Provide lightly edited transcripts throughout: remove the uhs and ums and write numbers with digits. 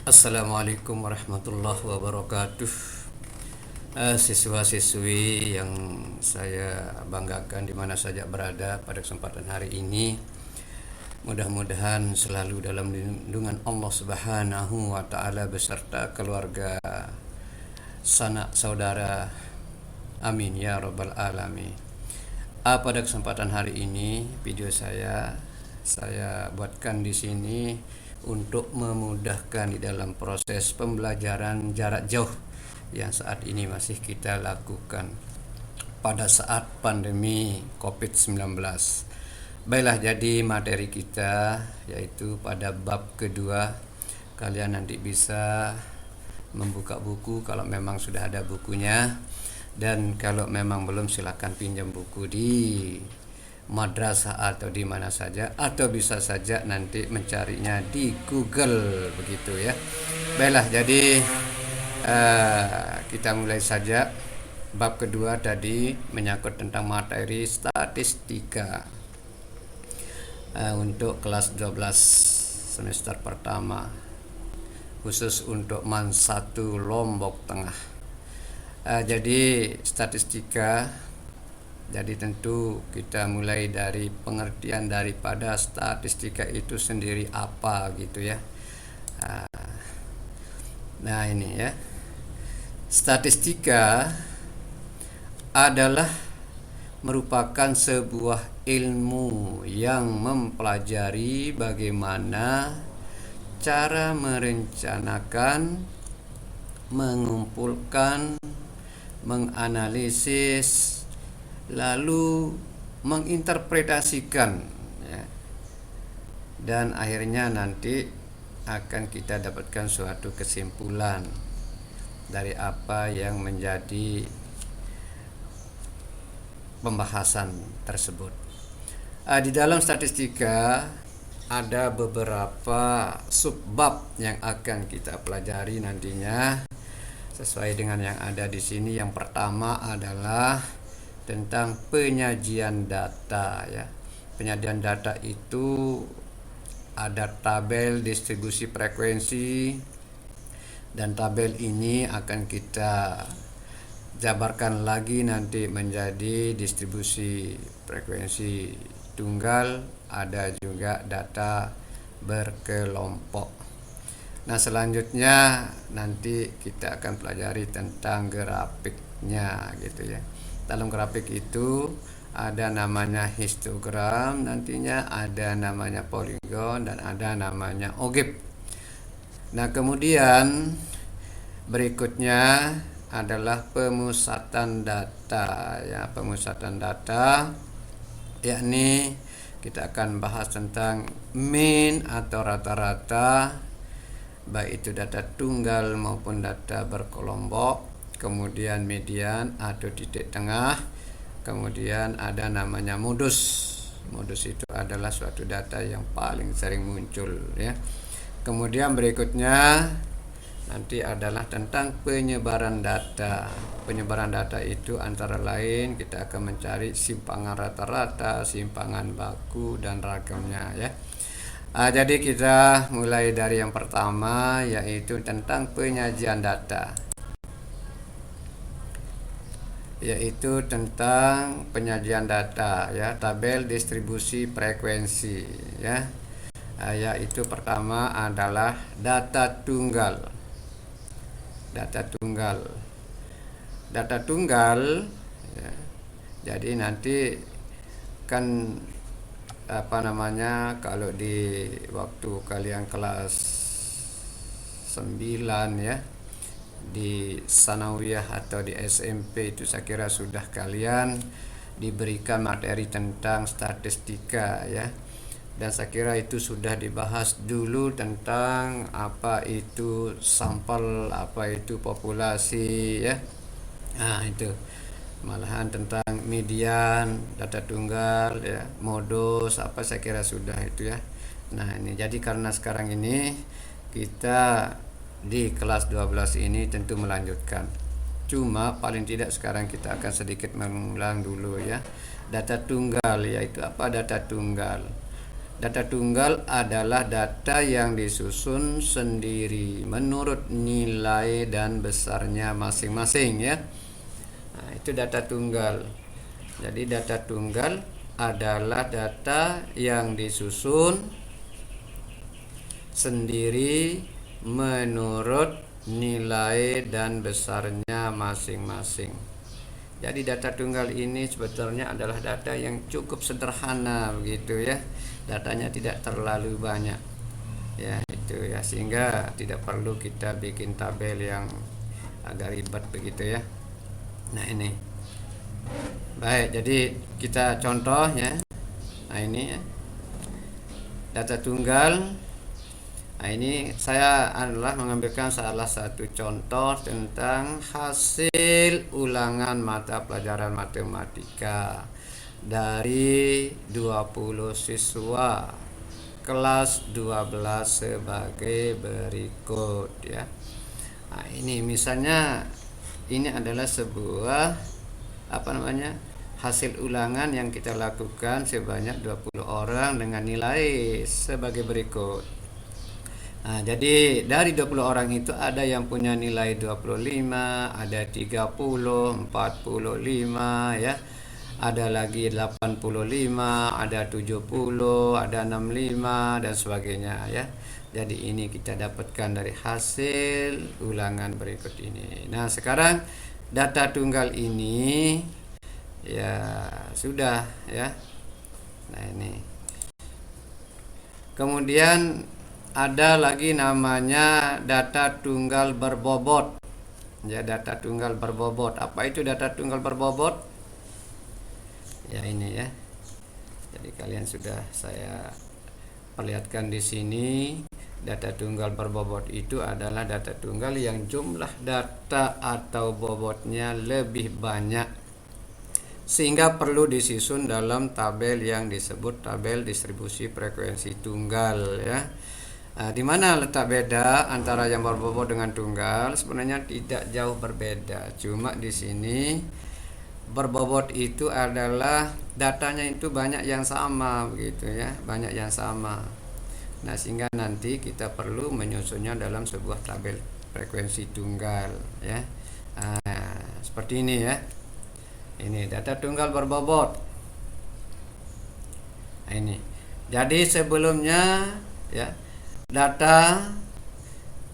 Assalamualaikum warahmatullahi wabarakatuh. Siswa-siswi yang saya banggakan di mana saja berada pada kesempatan hari ini, mudah-mudahan selalu dalam lindungan Allah Subhanahu wa taala beserta keluarga, sanak saudara. Amin ya rabbal alamin. Pada kesempatan hari ini video saya buatkan di sini untuk memudahkan di dalam proses pembelajaran jarak jauh yang saat ini masih kita lakukan pada saat pandemi COVID-19. Baiklah, jadi materi kita yaitu pada bab kedua. Kalian nanti bisa membuka buku kalau memang sudah ada bukunya, dan kalau memang belum silakan pinjam buku di madrasah atau di mana saja, atau bisa saja nanti mencarinya di Google begitu ya. Baiklah, jadi kita mulai saja. Bab kedua tadi menyangkut tentang materi statistika untuk kelas 12 semester pertama, khusus untuk MAN 1 Lombok Tengah. Jadi statistika, jadi tentu kita mulai dari pengertian daripada statistika itu sendiri apa gitu ya. Nah ini ya, statistika adalah merupakan sebuah ilmu yang mempelajari bagaimana cara merencanakan, mengumpulkan, menganalisis, lalu menginterpretasikan ya, dan akhirnya nanti akan kita dapatkan suatu kesimpulan dari apa yang menjadi pembahasan tersebut. Di dalam statistika ada beberapa subbab yang akan kita pelajari nantinya sesuai dengan yang ada di sini. Yang pertama adalah tentang penyajian data ya. Penyajian data itu ada tabel distribusi frekuensi, dan tabel ini akan kita jabarkan lagi nanti menjadi distribusi frekuensi tunggal, ada juga data berkelompok. Nah, selanjutnya nanti kita akan pelajari tentang grafiknya gitu ya. Dalam grafik itu ada namanya histogram, nantinya ada namanya poligon, dan ada namanya ogive. Nah, kemudian berikutnya adalah pemusatan data ya. Pemusatan data yakni kita akan bahas tentang mean atau rata-rata, baik itu data tunggal maupun data berkelompok, kemudian median atau titik tengah, kemudian ada namanya modus. Modus itu adalah suatu data yang paling sering muncul ya. Kemudian berikutnya nanti adalah tentang penyebaran data. Penyebaran data itu antara lain kita akan mencari simpangan rata-rata, simpangan baku, dan ragamnya ya. Jadi kita mulai dari yang pertama, yaitu tentang penyajian data, yaitu tentang penyajian data ya, tabel distribusi frekuensi ya. Yaitu pertama adalah data tunggal. Data tunggal ya. Jadi nanti kan kalau di waktu kalian kelas 9 ya, di sanawiyah atau di SMP itu saya kira sudah kalian diberikan materi tentang statistika ya. Dan saya kira itu sudah dibahas dulu tentang apa itu sampel, apa itu populasi ya. Itu malahan tentang median, data tunggal ya, modus apa, saya kira sudah itu ya. Nah ini jadi karena sekarang ini kita di kelas 12 ini tentu melanjutkan, cuma paling tidak sekarang kita akan sedikit mengulang dulu ya. Data tunggal, yaitu apa data tunggal? Data tunggal adalah data yang disusun sendiri menurut nilai dan besarnya masing-masing ya. Nah, itu data tunggal. Jadi data tunggal adalah data yang disusun sendiri menurut nilai dan besarnya masing-masing. Jadi data tunggal ini sebetulnya adalah data yang cukup sederhana begitu ya. Datanya tidak terlalu banyak. Ya, itu ya, sehingga tidak perlu kita bikin tabel yang agak ribet begitu ya. Nah, ini. Baik, jadi kita contoh ya. Nah, ini ya. Data tunggal. Nah, ini saya adalah mengambilkan salah satu contoh tentang hasil ulangan mata pelajaran matematika dari 20 siswa kelas 12 sebagai berikut ya. Nah, ini misalnya ini adalah sebuah hasil ulangan yang kita lakukan sebanyak 20 orang dengan nilai sebagai berikut. Nah, jadi dari 20 orang itu ada yang punya nilai 25, ada 30, 45 ya. Ada lagi 85, ada 70, ada 65 dan sebagainya ya. Jadi ini kita dapatkan dari hasil ulangan berikut ini. Nah, sekarang data tunggal ini ya sudah ya. Nah, ini. Kemudian ada lagi namanya data tunggal berbobot. Ya, data tunggal berbobot. Apa itu data tunggal berbobot? Ya, ini ya. Jadi kalian sudah saya perlihatkan di sini. Data tunggal berbobot itu adalah data tunggal yang jumlah data atau bobotnya lebih banyak sehingga perlu disusun dalam tabel yang disebut tabel distribusi frekuensi tunggal ya. Nah, di mana letak beda antara yang berbobot dengan tunggal? Sebenarnya tidak jauh berbeda. Cuma di sini berbobot itu adalah datanya itu banyak yang sama begitu ya, banyak yang sama. Nah, sehingga nanti kita perlu menyusunnya dalam sebuah tabel frekuensi tunggal ya. Nah, seperti ini ya. Ini data tunggal berbobot. Nah, ini. Jadi sebelumnya ya, data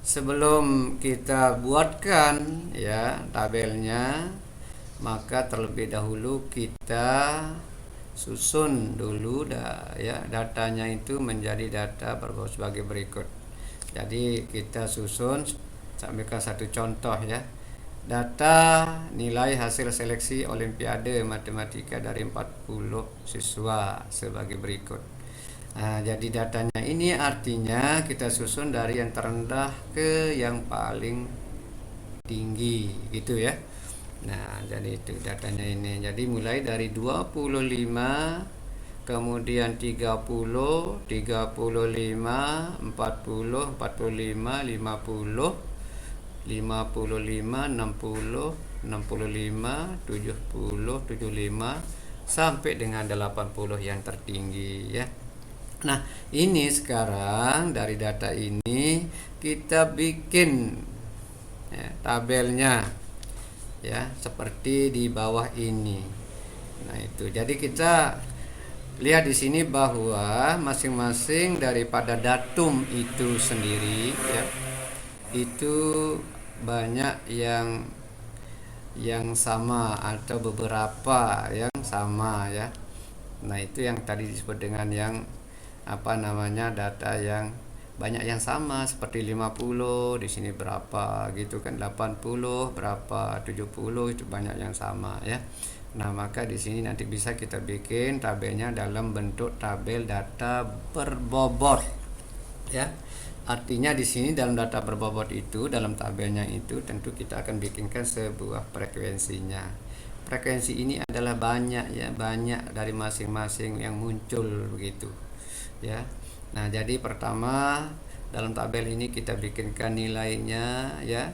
sebelum kita buatkan ya tabelnya, maka terlebih dahulu kita susun dulu ya datanya itu menjadi data berbobot sebagai berikut. Jadi kita susun, sampai ke satu contoh ya. Data nilai hasil seleksi Olimpiade Matematika dari 40 siswa sebagai berikut. Nah, jadi datanya ini artinya kita susun dari yang terendah ke yang paling tinggi gitu ya. Nah, jadi itu datanya ini. Jadi mulai dari 25, kemudian 30, 35, 40, 45, 50, 55, 60, 65, 70, 75 sampai dengan 80 yang tertinggi ya. Nah, ini sekarang dari data ini kita bikin ya, tabelnya ya seperti di bawah ini. Nah, itu. Jadi kita lihat di sini bahwa masing-masing daripada datum itu sendiri ya, itu banyak yang sama atau beberapa yang sama ya. Nah, itu yang tadi disebut dengan yang data yang banyak yang sama, seperti 50 di sini berapa gitu kan, 80 berapa, 70 itu banyak yang sama ya. Nah, maka di sini nanti bisa kita bikin tabelnya dalam bentuk tabel data berbobot ya. Artinya di sini dalam data berbobot itu, dalam tabelnya itu tentu kita akan bikinkan sebuah frekuensinya. Frekuensi ini adalah banyak ya, banyak dari masing-masing yang muncul begitu ya. Nah, jadi pertama dalam tabel ini kita bikinkan nilainya ya.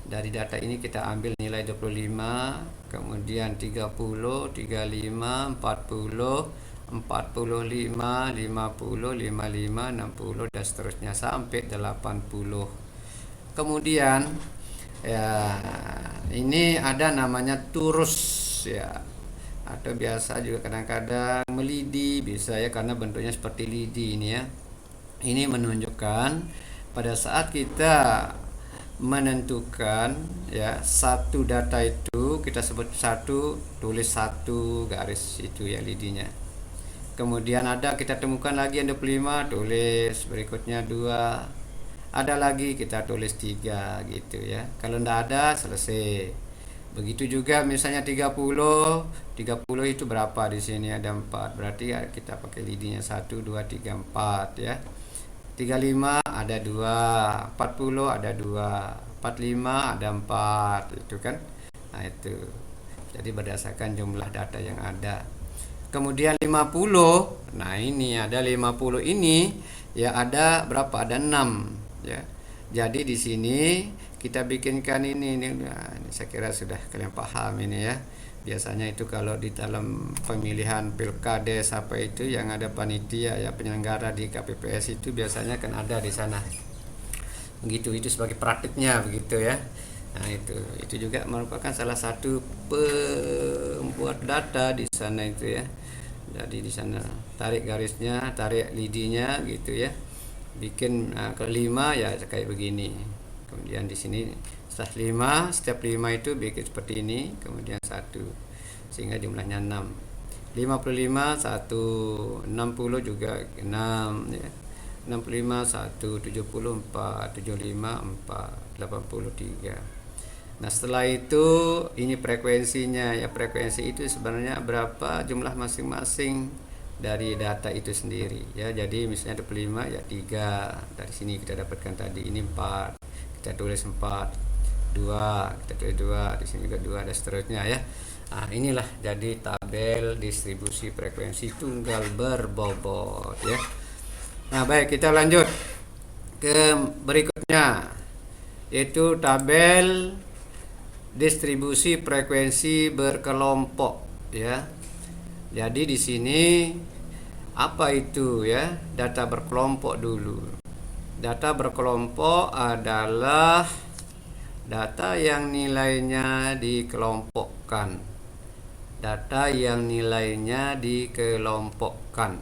Dari data ini kita ambil nilai 25, kemudian 30, 35, 40, 45, 50, 55, 60 dan seterusnya sampai 80. Kemudian ya ini ada namanya turus ya, atau biasa juga kadang-kadang melidi bisa ya, karena bentuknya seperti lidi ini ya. Ini menunjukkan pada saat kita menentukan ya satu data itu kita sebut satu, tulis satu garis itu ya lidinya. Kemudian ada kita temukan lagi yang 25, tulis berikutnya 2. Ada lagi kita tulis 3 gitu ya. Kalau tidak ada selesai. Begitu juga misalnya 30. 30 itu berapa di sini ada 4. Berarti ya kita pakai lidinya 1 2 3 4 ya. 35 ada 2, 40 ada 2, 45 ada 4 itu kan. Nah itu. Jadi berdasarkan jumlah data yang ada. Kemudian 50. Nah, ini ada 50 ini ya, ada berapa? Ada 6 ya. Jadi di sini kita bikinkan ini. Nah, ini saya kira sudah kalian paham ini ya. Biasanya itu kalau di dalam pemilihan pilkades apa itu yang ada panitia ya, penyelenggara di KPPS itu biasanya kan ada di sana. Begitu, itu sebagai praktiknya begitu ya. Nah, itu juga merupakan salah satu pembuat data di sana itu ya. Jadi di sana tarik garisnya, tarik lidinya gitu ya. Bikin kelima ya kayak begini. Kemudian di sini setelah 5, setiap 5 itu bikin seperti ini, kemudian 1 sehingga jumlahnya 6. 55 1, 60 juga 6 ya. 65 1, 70 4, 75 4, 83. Nah setelah itu ini frekuensinya ya, frekuensi itu sebenarnya berapa jumlah masing-masing dari data itu sendiri ya. Jadi misalnya 25 ya 3, dari sini kita dapatkan tadi ini 4, kita tulis 4, 2 kita tulis 2, di sini juga 2 dan seterusnya ya. Nah inilah jadi tabel distribusi frekuensi tunggal berbobot ya. Nah baik, kita lanjut ke berikutnya, yaitu tabel distribusi frekuensi berkelompok ya. Jadi di sini apa itu ya? Data berkelompok dulu. Data berkelompok adalah data yang nilainya dikelompokkan. Data yang nilainya dikelompokkan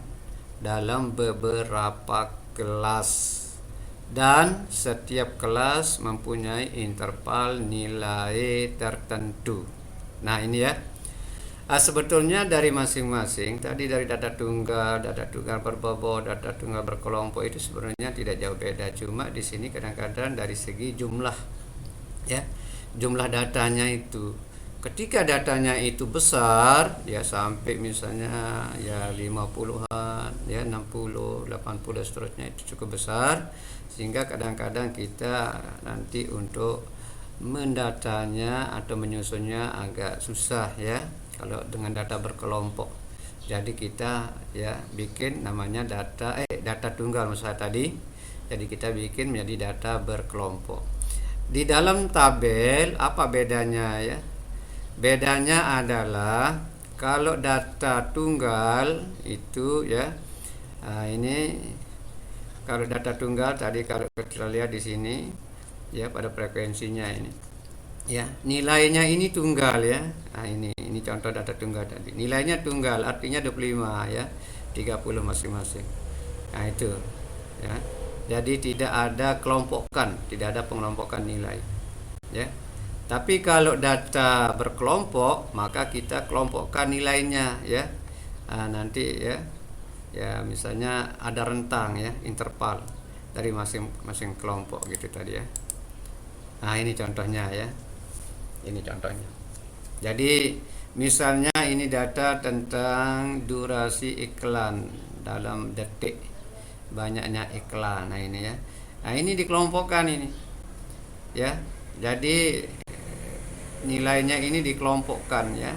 dalam beberapa kelas. Dan setiap kelas mempunyai interval nilai tertentu. Nah ini ya. Sebetulnya dari masing-masing tadi, dari data tunggal berbobot, data tunggal berkelompok itu sebenarnya tidak jauh beda. Cuma di sini kadang-kadang dari segi jumlah ya, jumlah datanya itu. Ketika datanya itu besar ya, sampai misalnya ya 50-an ya, 60, 80 dan seterusnya, itu cukup besar sehingga kadang-kadang kita nanti untuk mendatanya atau menyusunnya agak susah ya kalau dengan data berkelompok. Jadi kita ya bikin namanya data tunggal misalnya tadi. Jadi kita bikin menjadi data berkelompok. Di dalam tabel apa bedanya ya? Bedanya adalah kalau data tunggal itu ya, ini kalau data tunggal tadi kalau kita lihat di sini ya pada frekuensinya ini ya, nilainya ini tunggal ya. Nah ini contoh data tunggal tadi. Nilainya tunggal artinya 25 ya, 30 masing-masing. Nah itu ya. Jadi tidak ada kelompokan, tidak ada pengelompokan nilai ya. Tapi kalau data berkelompok maka kita kelompokkan nilainya ya. Nanti ya misalnya ada rentang ya, interval dari masing-masing kelompok gitu tadi ya. Nah ini contohnya ya. Ini contohnya. Jadi misalnya ini data tentang durasi iklan dalam detik, banyaknya iklan. Nah ini ya. Nah ini dikelompokkan ini ya. Jadi nilainya ini dikelompokkan ya.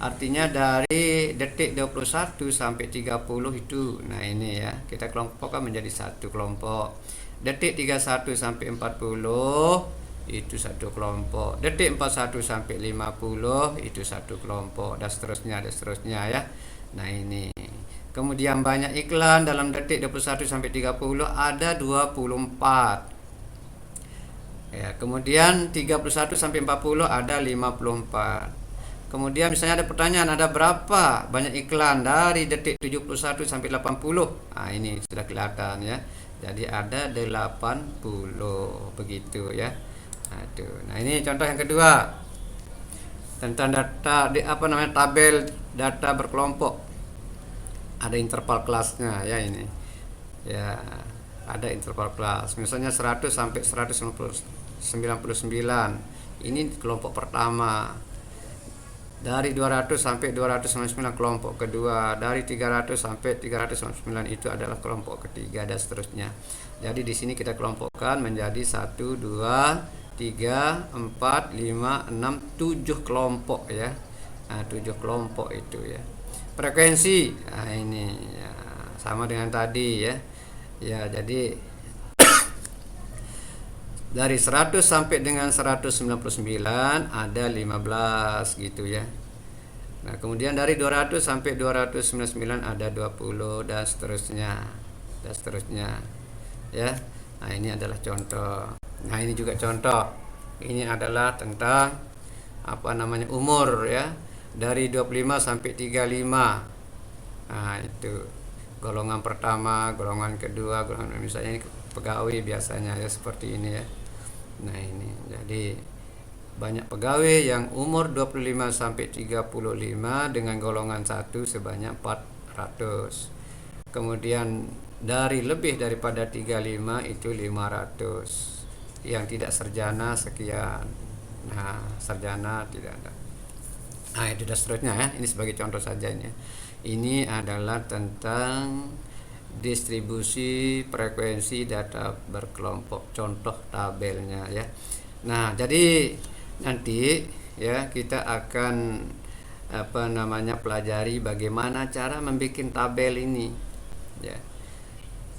Artinya dari detik 21 sampai 30 itu. Nah ini ya, kita kelompokkan menjadi satu kelompok. Detik 31 sampai 40 itu satu kelompok. Detik 41 sampai 50 itu satu kelompok, dan seterusnya ya. Nah ini. Kemudian banyak iklan dalam detik 21 sampai 30 ada 24. Ya, kemudian 31 sampai 40 ada 54. Kemudian misalnya ada pertanyaan, ada berapa banyak iklan dari detik 71 sampai 80? Nah, ini sudah kelihatan ya. Jadi ada 80 begitu ya. Aduh. Nah, ini contoh yang kedua tentang data tabel data berkelompok. Ada interval kelasnya ya ini. Ya, ada interval kelas. Misalnya 100 sampai 199. Ini kelompok pertama. Dari 200 sampai 299 kelompok kedua, dari 300 sampai 399 itu adalah kelompok ketiga dan seterusnya. Jadi di sini kita kelompokkan menjadi 1 2 3 4 5 6 7 kelompok ya. Nah, 7 kelompok itu ya. Frekuensi. Nah, ini ya, sama dengan tadi ya. Ya, jadi dari 100 sampai dengan 199 ada 15 gitu ya. Nah, kemudian dari 200 sampai 299 ada 20 dan seterusnya. Dan seterusnya. Ya. Nah, ini adalah contoh. Nah, ini juga contoh. Ini adalah tentang umur ya. Dari 25 sampai 35. Nah, itu golongan pertama, golongan kedua, golongan misalnya pegawai biasanya ya seperti ini ya. Nah, ini jadi banyak pegawai yang umur 25 sampai 35 dengan golongan 1 sebanyak 400. Kemudian dari lebih daripada 35 itu 500. Yang tidak sarjana sekian. Nah, sarjana tidak ada. Nah, itu dan seterusnya ya. Ini sebagai contoh saja ini. Ini adalah tentang distribusi frekuensi data berkelompok, contoh tabelnya ya. Nah, jadi nanti ya kita akan pelajari bagaimana cara membuat tabel ini ya.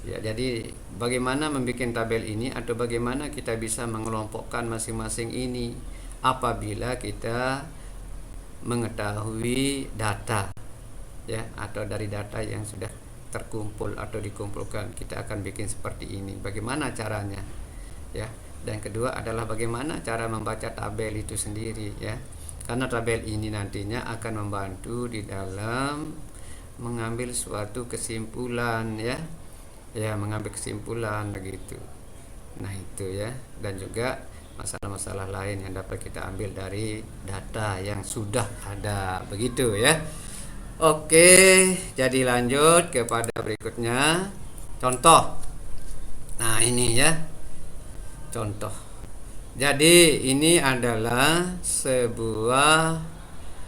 Ya, jadi bagaimana membuat tabel ini atau bagaimana kita bisa mengelompokkan masing-masing ini apabila kita mengetahui data ya, atau dari data yang sudah terkumpul atau dikumpulkan kita akan bikin seperti ini. Bagaimana caranya ya? Dan kedua adalah bagaimana cara membaca tabel itu sendiri ya. Karena tabel ini nantinya akan membantu di dalam mengambil suatu kesimpulan ya. Ya, mengambil kesimpulan begitu. Nah, itu ya. Dan juga masalah-masalah lain yang dapat kita ambil dari data yang sudah ada begitu ya. Oke, jadi lanjut kepada berikutnya. Contoh. Nah, ini ya. Contoh. Jadi ini adalah sebuah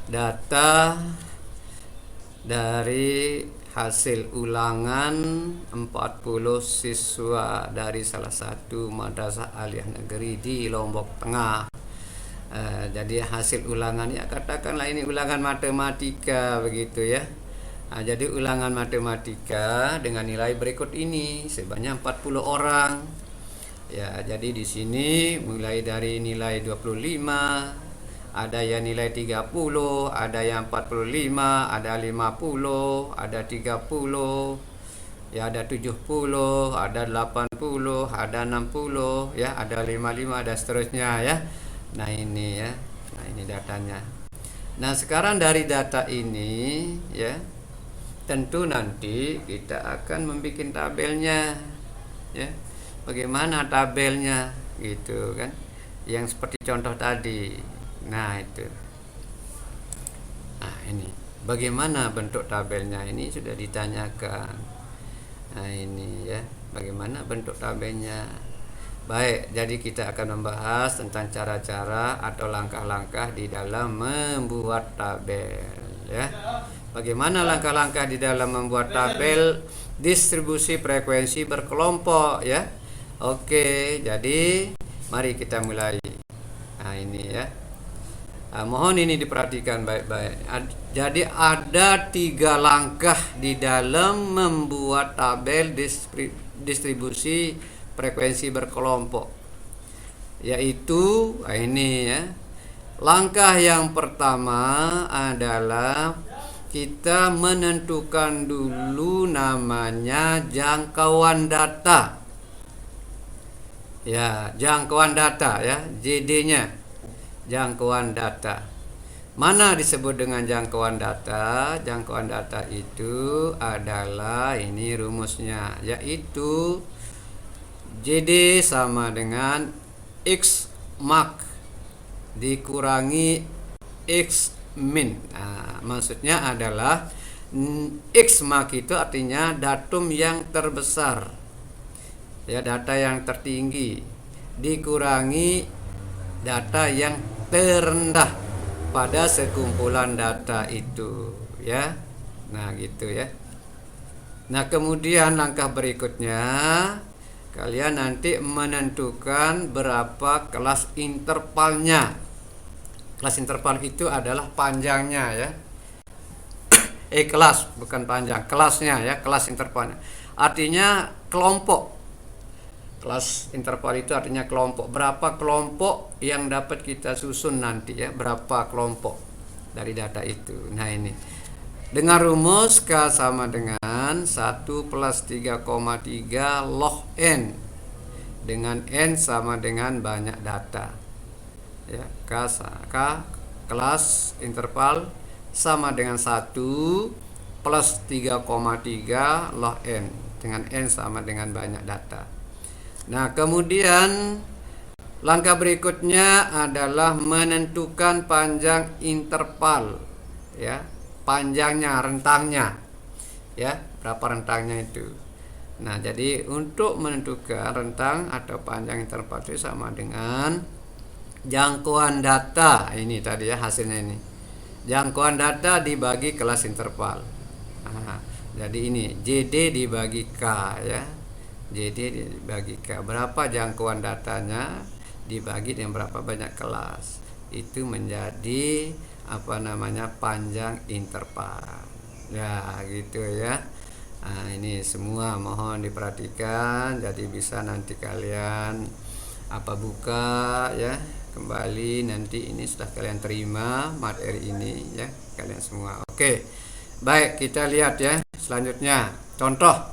data dari hasil ulangan 40 siswa dari salah satu madrasah aliyah negeri di Lombok Tengah. Jadi hasil ulangan ya, katakanlah ini ulangan matematika begitu ya. Nah, jadi ulangan matematika dengan nilai berikut ini sebanyak 40 orang. Ya, jadi di sini mulai dari nilai 25, ada yang nilai 30, ada yang 45, ada 50, ada 30, ya ada 70, ada 80, ada 60, ya ada 55 dan seterusnya ya. Nah, ini ya. Nah, ini datanya. Nah, sekarang dari data ini ya, tentu nanti kita akan membuat tabelnya ya. Bagaimana tabelnya gitu kan? Yang seperti contoh tadi. Nah, itu. Nah, ini. Bagaimana bentuk tabelnya ini sudah ditanyakan. Nah, ini ya. Bagaimana bentuk tabelnya? Baik, jadi kita akan membahas tentang cara-cara atau langkah-langkah di dalam membuat tabel ya. Bagaimana langkah-langkah di dalam membuat tabel distribusi frekuensi berkelompok ya. Oke, jadi mari kita mulai. Nah, ini ya. Mohon ini diperhatikan baik-baik. Jadi ada 3 langkah di dalam membuat tabel distribusi frekuensi berkelompok, yaitu ini ya. Langkah yang pertama adalah kita menentukan dulu namanya jangkauan data. Ya, jangkauan data ya, JD-nya. Jangkauan data. Mana disebut dengan jangkauan data? Jangkauan data itu adalah ini rumusnya, yaitu JD sama dengan X max dikurangi X min. Nah, maksudnya adalah X max itu artinya datum yang terbesar, ya, data yang tertinggi dikurangi data yang terendah pada sekumpulan data itu, ya. Nah, gitu ya. Nah, kemudian langkah berikutnya kalian nanti menentukan berapa kelas intervalnya. Kelas interval itu adalah panjangnya ya. Kelas bukan panjang, kelasnya ya, kelas intervalnya. Artinya kelompok. Kelas interval itu artinya kelompok. Berapa kelompok yang dapat kita susun nanti ya, berapa kelompok dari data itu. Nah, ini dengan rumus K sama dengan 1 plus 3,3 log N, dengan N sama dengan banyak data ya. K kelas interval sama dengan 1 plus 3,3 log N, dengan N sama dengan banyak data. Nah, kemudian langkah berikutnya adalah menentukan panjang interval ya, panjangnya, rentangnya ya, berapa rentangnya itu. Nah, jadi untuk menentukan rentang atau panjang interval itu sama dengan jangkauan data ini tadi ya, hasilnya ini jangkauan data dibagi kelas interval. Nah, jadi ini JD dibagi K ya, JD dibagi K, berapa jangkauan datanya dibagi dengan berapa banyak kelas, itu menjadi apa namanya, panjang interval ya, gitu ya. Nah, ini semua mohon diperhatikan, jadi bisa nanti kalian buka ya kembali nanti ini setelah kalian terima materi ini ya, kalian semua. Oke, baik, kita lihat ya selanjutnya contoh.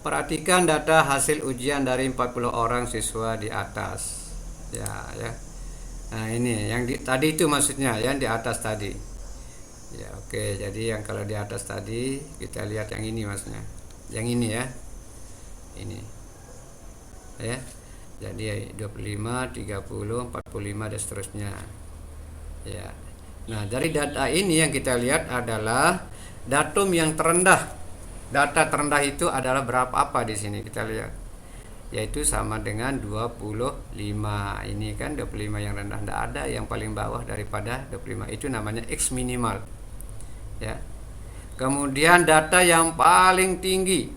Perhatikan data hasil ujian dari 40 orang siswa di atas ya. Nah, ini yang tadi itu maksudnya yang di atas tadi ya. Oke, jadi yang kalau di atas tadi kita lihat yang ini maksudnya, yang ini ya, ini ya. Jadi 25, 30, 45 dan seterusnya ya. Nah, dari data ini yang kita lihat adalah datum yang terendah. Data terendah itu adalah berapa, apa di sini kita lihat, yaitu sama dengan 25. Ini kan 25 yang rendah, tidak ada yang paling bawah daripada 25, itu namanya X minimal ya. Kemudian data yang paling tinggi,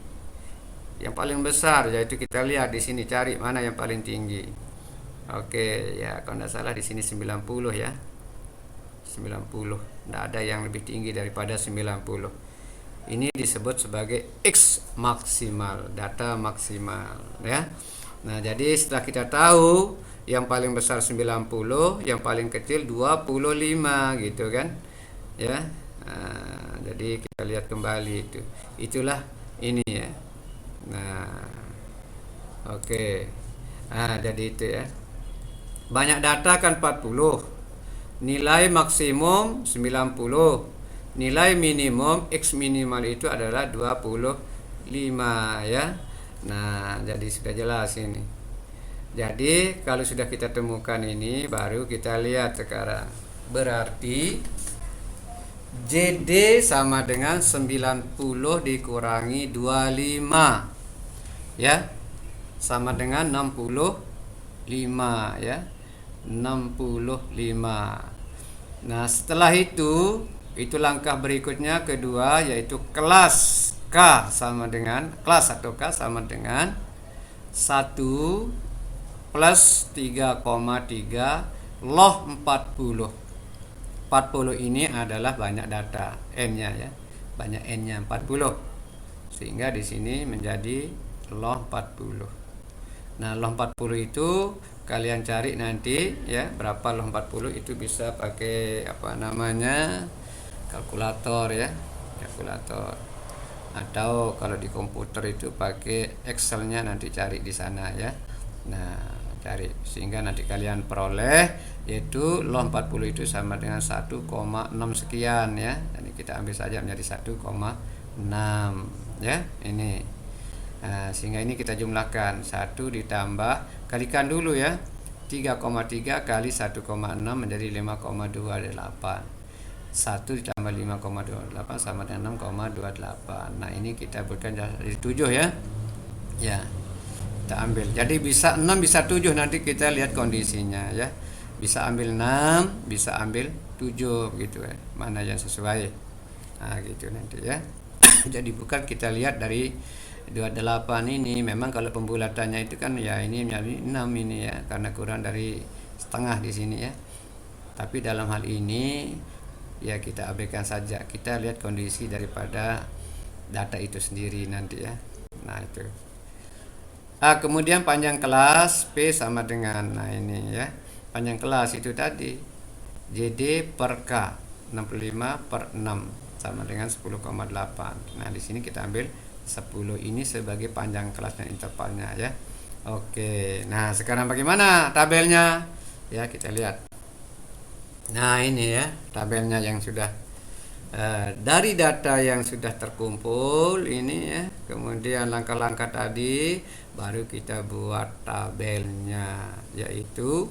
yang paling besar, yaitu kita lihat di sini, cari mana yang paling tinggi. Oke ya, kalau tidak salah di sini 90 ya, 90, tidak ada yang lebih tinggi daripada 90. Ini disebut sebagai X maksimal, data maksimal ya. Nah, jadi setelah kita tahu yang paling besar 90, yang paling kecil 25 gitu kan ya. Nah, jadi kita lihat kembali itu, itulah ini ya. Nah, oke. Nah, jadi itu ya. Banyak data kan 40. Nilai maksimum 90. Nilai minimum X minimal itu adalah 25 ya. Nah, jadi sudah jelas ini. Jadi kalau sudah kita temukan ini, baru kita lihat sekarang. Berarti JD sama dengan 90 dikurangi 25 ya, sama dengan 65 ya, 65. Nah, setelah itu langkah berikutnya kedua, yaitu kelas K sama dengan kelas atau K sama dengan 1 plus 3,3 log 40. 40 ini adalah banyak data N-nya ya, banyak N-nya 40, sehingga di sini menjadi log 40. Nah, log 40 itu kalian cari nanti ya, berapa log 40 itu bisa pakai apa namanya, kalkulator ya, kalkulator. Atau kalau di komputer itu pakai Excelnya, nanti cari di sana ya. Nah, cari sehingga nanti kalian peroleh yaitu log 40 itu sama dengan 1,6 sekian ya. Jadi kita ambil saja menjadi 1,6 ya. Ini. Nah, sehingga ini kita jumlahkan 1 ditambah, kalikan dulu ya. 3,3 kali 1,6 menjadi 5,28. 1 ditambah 5,28 sama dengan 6,28. Nah, ini kita buatkan jadi 7 ya. Ya. Kita ambil. Jadi bisa 6 bisa 7, nanti kita lihat kondisinya ya. Bisa ambil 6, bisa ambil 7 gitu ya. Mana yang sesuai. Nah, gitu nanti ya. Jadi bukan kita lihat dari 28 ini, memang kalau pembulatannya itu kan ya ini menjadi 6 ini ya, karena kurang dari setengah di sini ya. Tapi dalam hal ini ya kita abaikan saja, kita lihat kondisi daripada data itu sendiri nanti ya. Nah itu. Kemudian panjang kelas P sama dengan, nah ini ya, panjang kelas itu tadi JD per K 65 per 6 sama dengan 10,8. Nah di sini kita ambil 10 ini sebagai panjang kelas dan intervalnya ya. Oke, nah sekarang bagaimana tabelnya ya, kita lihat. Nah ini ya tabelnya yang sudah dari data yang sudah terkumpul ini ya, kemudian langkah-langkah tadi baru kita buat tabelnya, yaitu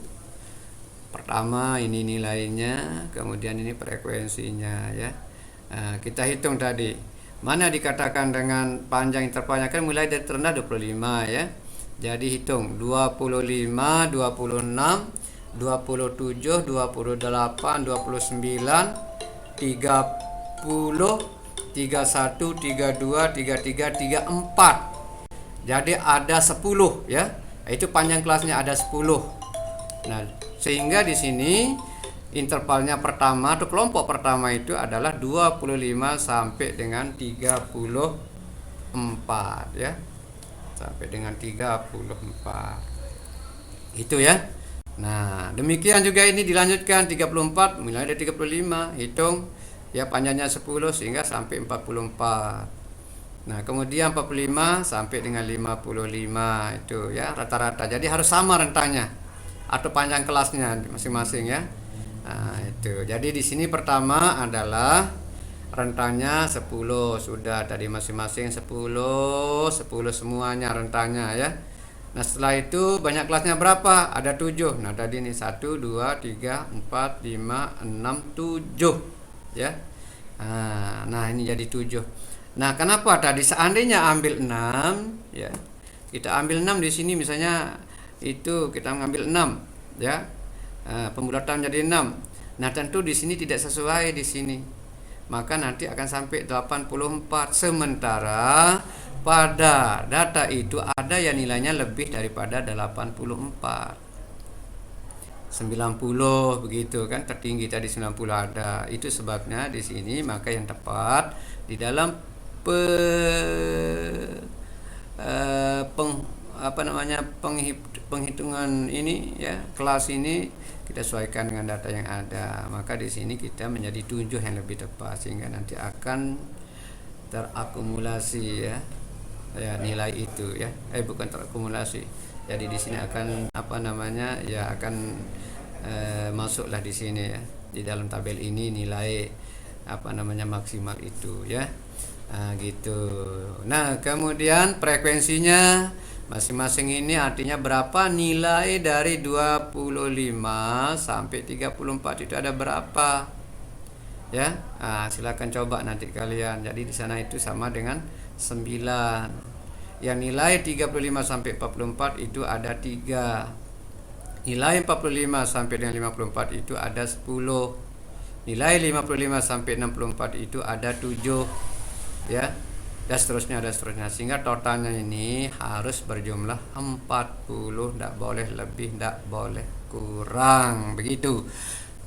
pertama ini nilainya, kemudian ini frekuensinya ya. Kita hitung tadi mana dikatakan dengan panjang intervalnya, kan mulai dari terendah 25 ya. Jadi hitung 25, 26, 27, 28, 29, 30, 31, 32, 33, 34. Jadi ada 10 ya. Itu panjang kelasnya ada 10. Nah, sehingga di sini intervalnya pertama atau kelompok pertama itu adalah 25 sampai dengan 34 ya. Sampai dengan 34. Itu ya. Nah, demikian juga ini dilanjutkan 34 mulai dari 35, hitung ya panjangnya 10 sehingga sampai 44. Nah, kemudian 45 sampai dengan 55 itu ya rata-rata. Jadi harus sama rentangnya atau panjang kelasnya masing-masing ya. Nah, itu. Jadi di sini pertama adalah rentangnya 10, sudah tadi masing-masing 10 semuanya rentangnya ya. Nah setelah itu banyak kelasnya berapa? Ada 7. Nah tadi ini 1, 2, 3, 4, 5, 6, 7 ya. Nah ini jadi 7. Nah kenapa tadi seandainya ambil 6 ya, kita ambil 6 di sini misalnya, itu kita mengambil 6 ya, pembulatan jadi 6. Nah tentu di sini tidak sesuai di sini, maka nanti akan sampai 84. Sementara pada data itu ada yang nilainya lebih daripada 84, 90 begitu kan, tertinggi tadi 90 ada. Itu sebabnya di sini maka yang tepat di dalam penghitungan ini ya, kelas ini kita sesuaikan dengan data yang ada. Maka di sini kita menjadi 7 yang lebih tepat, sehingga nanti akan terakumulasi ya nilai itu ya, bukan terakumulasi. Jadi di sini akan akan masuklah di sini ya, di dalam tabel ini nilai maksimal itu ya. Gitu. Nah, kemudian frekuensinya masing-masing ini artinya berapa nilai dari 25 sampai 34 itu ada berapa? Ya. Silakan coba nanti kalian. Jadi di sana itu sama dengan 9. Yang nilai 35 sampai 44 itu ada 3. Nilai 45 sampai dengan 54 itu ada 10. Nilai 55 sampai 64 itu ada 7. Ya. Dan seterusnya, sehingga totalnya ini harus berjumlah 40, tidak boleh lebih, tidak boleh kurang, begitu.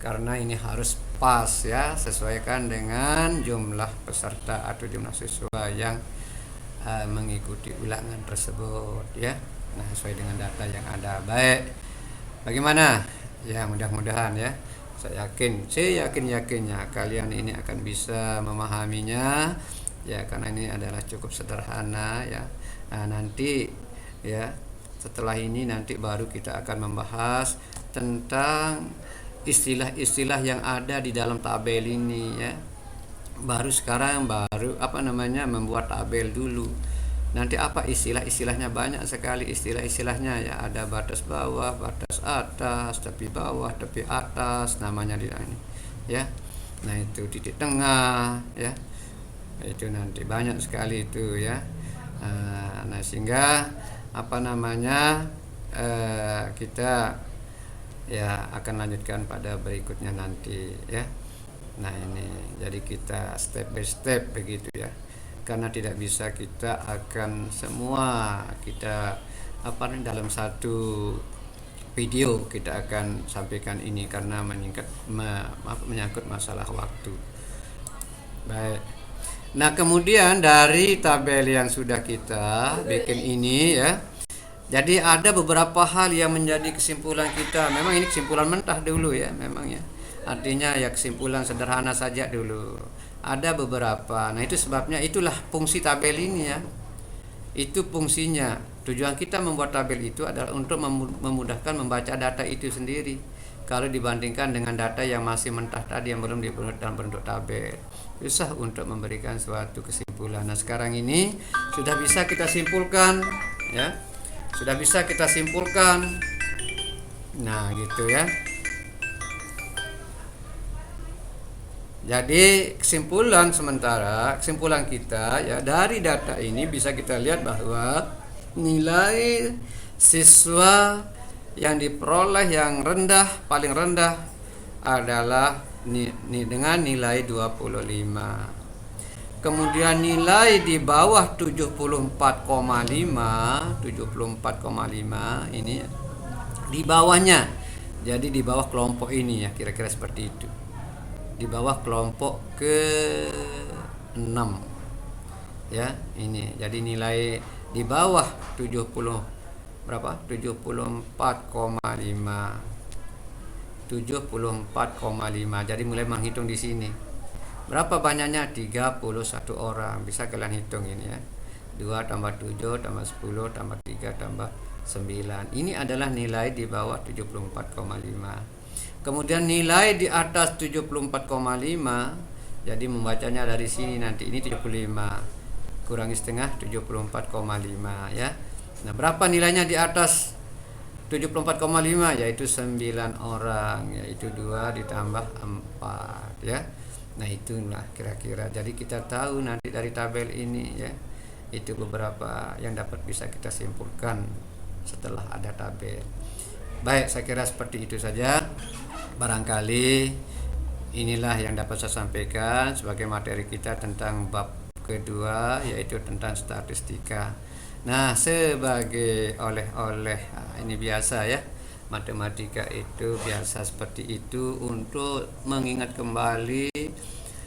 Karena ini harus pas ya, sesuaikan dengan jumlah peserta atau jumlah siswa yang mengikuti ulangan tersebut ya. Nah, sesuai dengan data yang ada. Baik, bagaimana ya, mudah-mudahan ya Saya yakinnya kalian ini akan bisa memahaminya ya, karena ini adalah cukup sederhana ya. Nanti ya, setelah ini nanti baru kita akan membahas tentang istilah-istilah yang ada di dalam tabel ini ya. Sekarang membuat tabel dulu. Nanti apa istilahnya, banyak sekali istilahnya ya. Ada batas bawah, batas atas, tepi bawah, tepi atas, namanya di ini ya. Nah itu titik tengah ya, itu nanti banyak sekali itu ya. Nah sehingga kita ya akan lanjutkan pada berikutnya nanti ya. Nah ini jadi kita step by step begitu ya, karena tidak bisa kita akan semua kita dalam satu video kita akan sampaikan ini, karena menyangkut masalah waktu. Baik. Nah kemudian dari tabel yang sudah kita bikin ini ya, jadi ada beberapa hal yang menjadi kesimpulan kita. Memang ini kesimpulan mentah dulu ya, memang ya. Artinya ya kesimpulan sederhana saja dulu. Ada beberapa. Nah itu sebabnya, itulah fungsi tabel ini ya. Itu fungsinya. Tujuan kita membuat tabel itu adalah untuk memudahkan membaca data itu sendiri. Kalau dibandingkan dengan data yang masih mentah tadi yang belum dibentuk dalam bentuk tabel, susah untuk memberikan suatu kesimpulan. Nah sekarang ini sudah bisa kita simpulkan ya. Sudah bisa kita simpulkan. Nah gitu ya. Jadi kesimpulan kita ya, dari data ini bisa kita lihat bahwa nilai siswa yang diperoleh yang paling rendah adalah dengan nilai 25. Kemudian nilai di bawah 74,5 ini di bawahnya. Jadi di bawah kelompok ini ya, kira-kira seperti itu. Di bawah kelompok ke-6 ya, ini jadi nilai di bawah 74,5. Jadi mulai menghitung di sini berapa banyaknya, 31 orang. Bisa kalian hitung ini ya, 2 tambah 7 tambah 10 tambah 3 tambah 9. Ini adalah nilai di bawah 74,5. Kemudian nilai di atas 74,5, jadi membacanya dari sini nanti, ini 75 kurangi setengah 74,5 ya. Nah berapa nilainya di atas 74,5? Yaitu 9 orang, yaitu 2 ditambah 4 ya. Nah itulah kira-kira. Jadi kita tahu nanti dari tabel ini ya, itu beberapa yang dapat bisa kita simpulkan setelah ada tabel. Baik, saya kira seperti itu saja. Barangkali inilah yang dapat saya sampaikan sebagai materi kita tentang bab kedua, yaitu tentang statistika. Nah sebagai oleh-oleh, ini biasa ya, matematika itu biasa seperti itu untuk mengingat kembali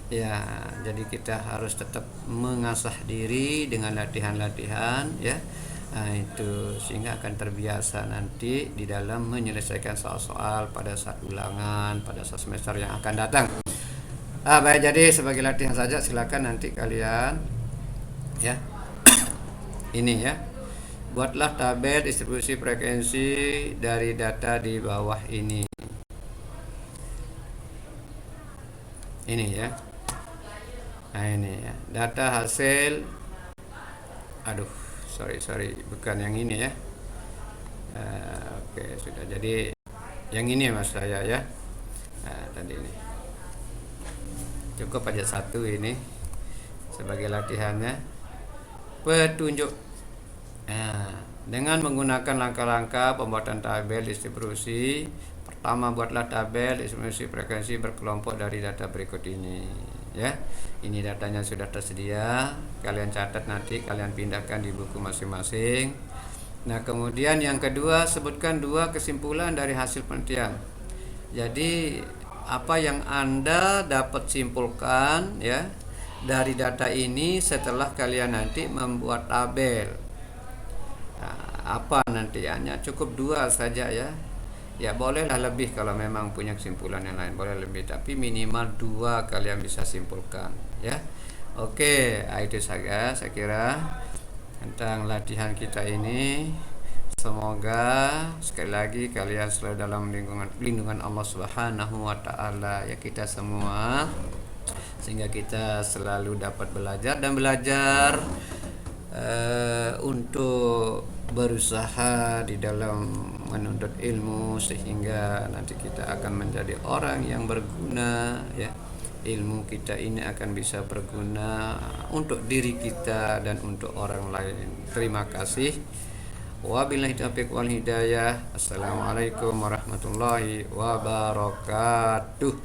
ya. Jadi kita harus tetap mengasah diri dengan latihan-latihan ya. Nah itu sehingga akan terbiasa nanti di dalam menyelesaikan soal-soal pada saat ulangan, pada saat semester yang akan datang. Baik, jadi sebagai latihan saja, silakan nanti kalian ya ini ya, buatlah tabel distribusi frekuensi dari data di bawah ini ya. Nah ini ya, data hasil, sorry bukan yang ini ya. Oke, sudah. Jadi yang ini mas saya ya. Tadi ini cukup aja satu ini sebagai latihannya. Petunjuk dengan menggunakan langkah-langkah pembuatan tabel distribusi. Pertama, buatlah tabel distribusi frekuensi berkelompok dari data berikut ini ya. Ini datanya sudah tersedia, kalian catat, nanti kalian pindahkan di buku masing-masing. Nah kemudian yang kedua, sebutkan 2 kesimpulan dari hasil penelitian. Jadi apa yang Anda dapat simpulkan ya dari data ini setelah kalian nanti membuat tabel. Apa nanti, hanya cukup 2 saja ya. Ya bolehlah lebih kalau memang punya kesimpulan yang lain, boleh lebih, tapi minimal 2 kalian bisa simpulkan ya. Oke, itu saja saya kira tentang latihan kita ini. Semoga sekali lagi kalian selalu dalam lindungan Allah Subhanahu wa taala ya, kita semua, sehingga kita selalu dapat belajar dan belajar untuk berusaha di dalam menuntut ilmu, sehingga nanti kita akan menjadi orang yang berguna ya. Ilmu kita ini akan bisa berguna untuk diri kita dan untuk orang lain. Terima kasih. Wabillahi taufiq wal hidayah. Assalamualaikum warahmatullahi wabarakatuh.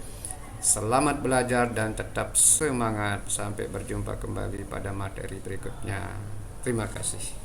Selamat belajar dan tetap semangat. Sampai berjumpa kembali pada materi berikutnya. Terima kasih.